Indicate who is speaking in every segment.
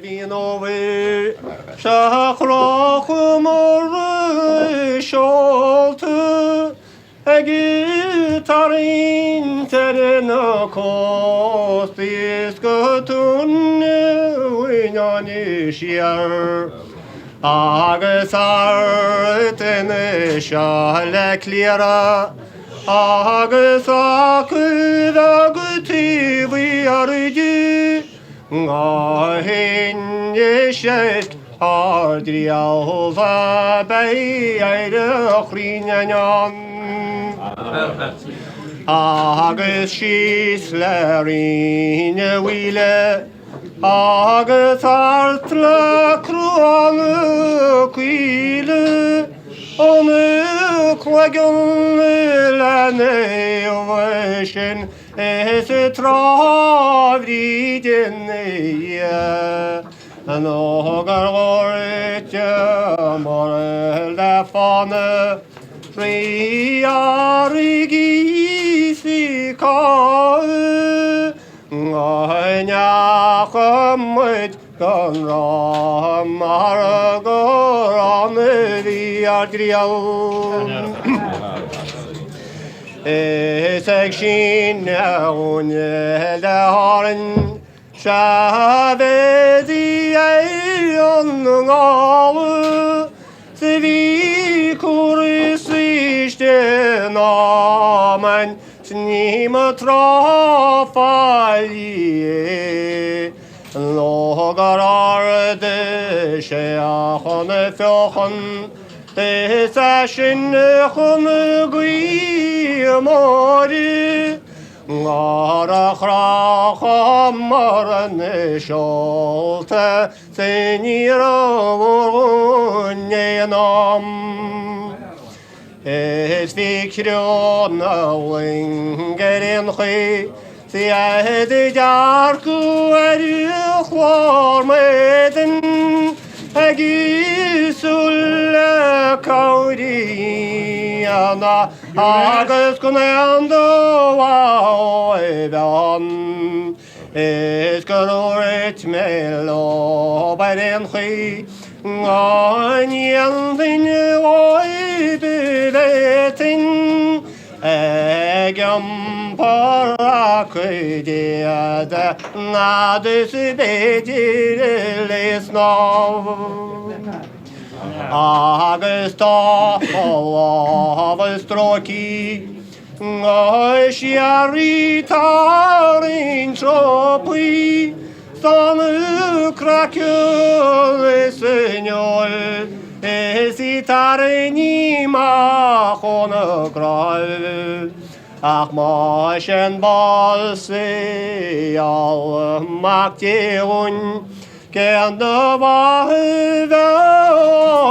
Speaker 1: Vinovi şahrahımır şoltu Gitarin terine kostis götün Vinyaniş yer Ağısar tene şahleklera Ağısak da gütü viyarıcı Ngahin yeşet Adrialva beyayre khrinyan Ağız şislerin vile Ağız artla kruanı kıylı Onu kwa gönlüne veşin Estravridinje Någar året morel där fane Riarigisi kae Nganya khammet kan ramar goran riadrial Sekşin elde haren Şahvezi onun alı Sevi kurisi işte namen Snime trafaliye Logar arde şeyahane fjochen Session mori Ngara khamar sholte senira vunyenam Es fikrona wingerin khi Siyahedi jarku khormeden Sulle kauriyana Ağız kunayanda vaydan Eskar etmelo beren khi Ganyan beni vay biletin Egem parak diyede Nadisi becerilis nav Ağızda hava stroki Şiari tarin çopi Sanı krakül senyol Esitareni mahonu kral Akmaşen balsi almak diun Kendi vahı ve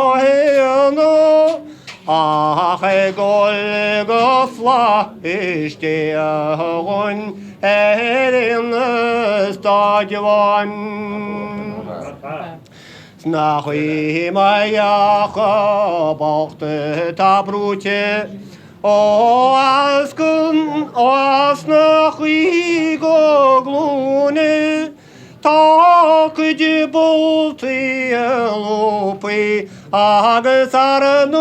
Speaker 1: ahiyonu Ahe gol gafla iştiyahun Erin stagvan Snahi mayaha baktı tabruti O askın o asnahi gogluni Takıcı bultiyelupi Ağısarın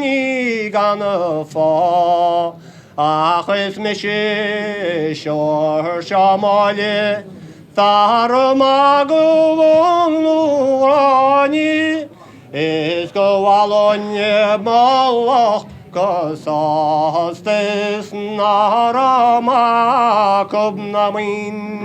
Speaker 1: iganı fa Ağısmışı şor şamali Sarmagıvın nurani Eskovalonye mallah Kasastes narama kubnamin.